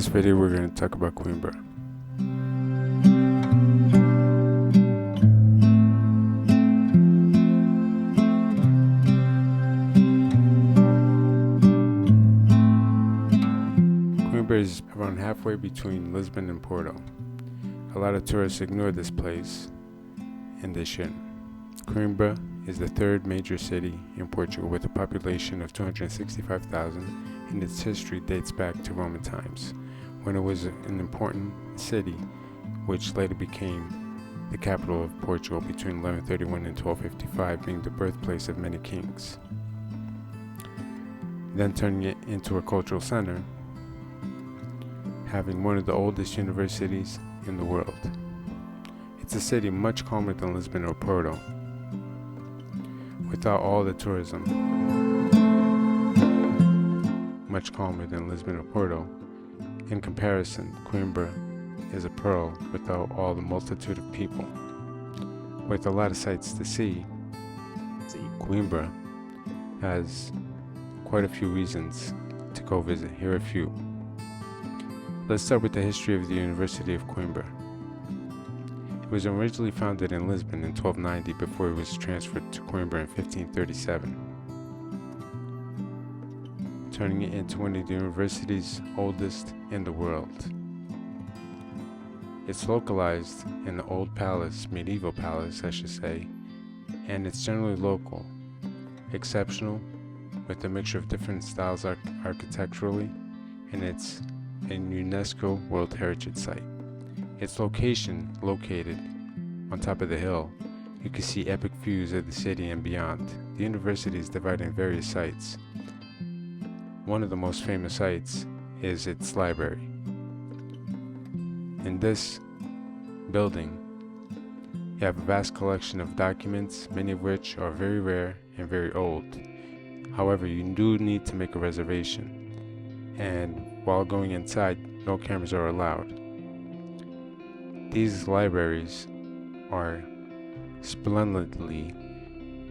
this video we're going to talk about Coimbra. Coimbra is around halfway between Lisbon and Porto. A lot of tourists ignore this place, and they shouldn't. Coimbra is the third major city in Portugal with a population of 265,000, and its history dates back to Roman times, when it was an important city which later became the capital of Portugal between 1131 and 1255, being the birthplace of many kings, then turning it into a cultural center, having one of the oldest universities in the world. It's a city much calmer than Lisbon or Porto, without all the tourism. Much calmer than Lisbon or Porto. In comparison, Coimbra is a pearl without all the multitude of people. With a lot of sights to see, Coimbra has quite a few reasons to go visit. Here are a few. Let's start with the history of the University of Coimbra. It was originally founded in Lisbon in 1290 before it was transferred to Coimbra in 1537, turning it into one of the university's oldest in the world. It's localized in the old palace, medieval palace I should say, and it's generally local, exceptional, with a mixture of different styles architecturally, and it's a UNESCO World Heritage Site. Its location, located on top of the hill, you can see epic views of the city and beyond. The university is divided in various sites. One of the most famous sites is its library. In this building, you have a vast collection of documents, many of which are very rare and very old. However, you do need to make a reservation, and while going inside, no cameras are allowed. These libraries are splendidly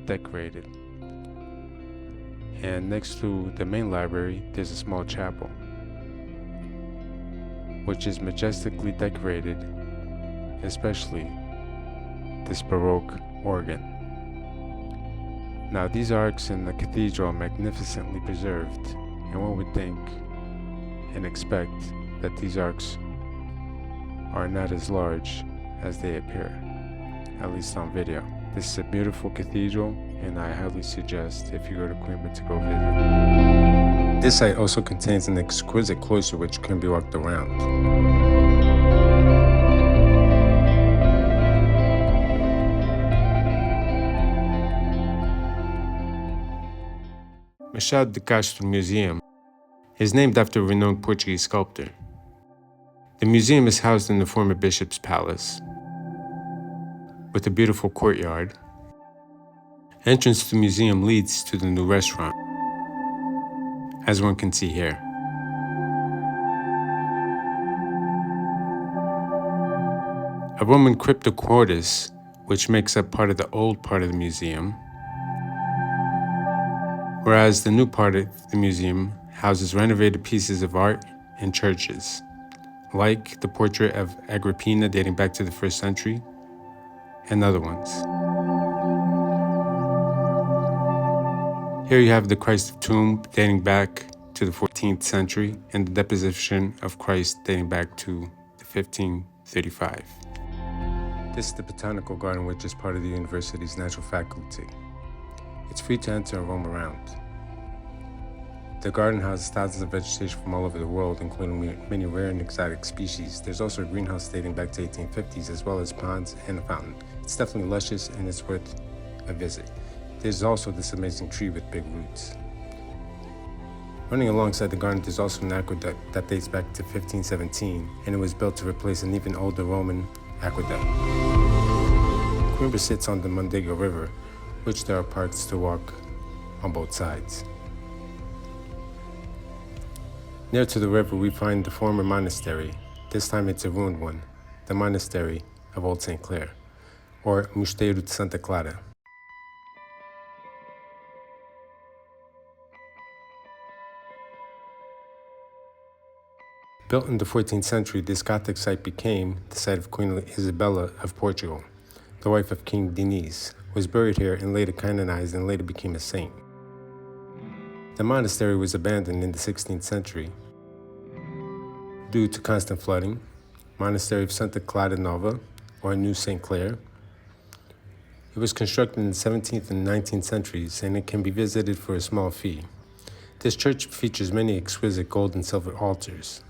decorated, and next to the main library there's a small chapel which is majestically decorated, especially this Baroque organ. Now these arcs in the cathedral are magnificently preserved, and one would think and expect that these arcs are not as large as they appear, at least on video. This is a beautiful cathedral, and I highly suggest if you go to Coimbra to go visit. This site also contains an exquisite cloister which can be walked around. Machado de Castro Museum is named after a renowned Portuguese sculptor. The museum is housed in the former bishop's palace, with a beautiful courtyard. Entrance to the museum leads to the new restaurant, as one can see here. A Roman cryptoquartus, which makes up part of the old part of the museum, whereas the new part of the museum houses renovated pieces of art and churches, like the portrait of Agrippina dating back to the 1st century, and other ones. Here you have the Christ tomb dating back to the 14th century, and the deposition of Christ dating back to 1535. This is the botanical garden, which is part of the university's natural faculty. It's free to enter and roam around. The garden houses thousands of vegetation from all over the world, including many rare and exotic species. There's also a greenhouse dating back to 1850s, as well as ponds and a fountain. It's definitely luscious and it's worth a visit. There's also this amazing tree with big roots. Running alongside the garden, there's also an aqueduct that dates back to 1517, and it was built to replace an even older Roman aqueduct. Coimbra sits on the Mondego River, which there are parks to walk on both sides. Near to the river, we find the former monastery. This time it's a ruined one, the monastery of Old St. Clair, or Mosteiro de Santa Clara. Built in the 14th century, this Gothic site became the site of Queen Isabella of Portugal, the wife of King Diniz, was buried here and later canonized and later became a saint. The monastery was abandoned in the 16th century due to constant flooding. Monastery of Santa Clara Nova, or New St. Clair. It was constructed in the 17th and 19th centuries, and it can be visited for a small fee. This church features many exquisite gold and silver altars.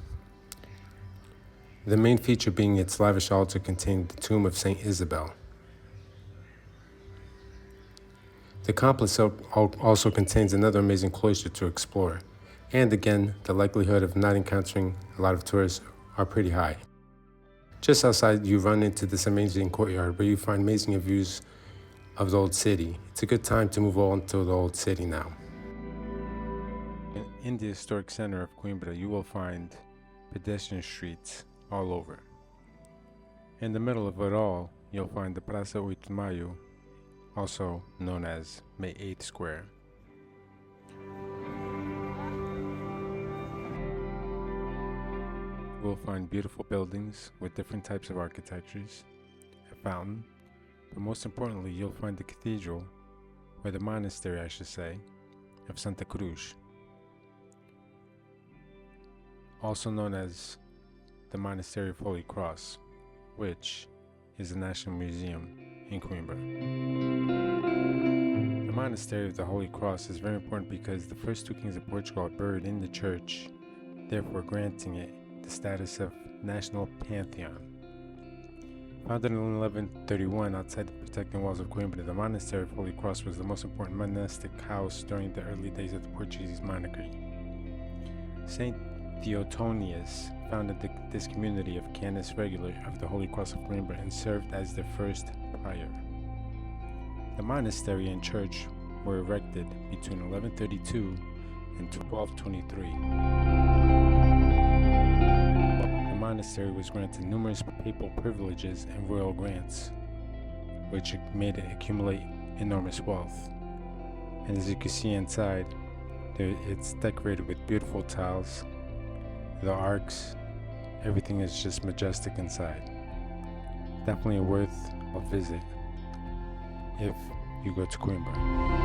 The main feature being its lavish altar containing the tomb of Saint Isabel. The complex also contains another amazing cloister to explore, and again, the likelihood of not encountering a lot of tourists are pretty high. Just outside, you run into this amazing courtyard where you find amazing views of the old city. It's a good time to move on to the old city now. In the historic center of Coimbra, you will find pedestrian streets all over. In the middle of it all, you'll find the Praça 8 de Maio, also known as May 8th Square. You will find beautiful buildings with different types of architectures, a fountain, but most importantly, you'll find the cathedral, or the monastery, I should say, of Santa Cruz, also known as the Monastery of Holy Cross, which is the National Museum in Coimbra. The Monastery of the Holy Cross is very important because the first two kings of Portugal are buried in the church, therefore granting it the status of National Pantheon. Founded in 1131 outside the protecting walls of Coimbra, the Monastery of Holy Cross was the most important monastic house during the early days of the Portuguese monarchy. Saint Theotonius founded this community of Canis Regular of the Holy Cross of Coimbra and served as their first prior. The monastery and church were erected between 1132 and 1223. The monastery was granted numerous papal privileges and royal grants, which made it accumulate enormous wealth. And as you can see inside, it's decorated with beautiful tiles, the arcs, everything is just majestic inside. Definitely worth a visit if you go to Coimbra.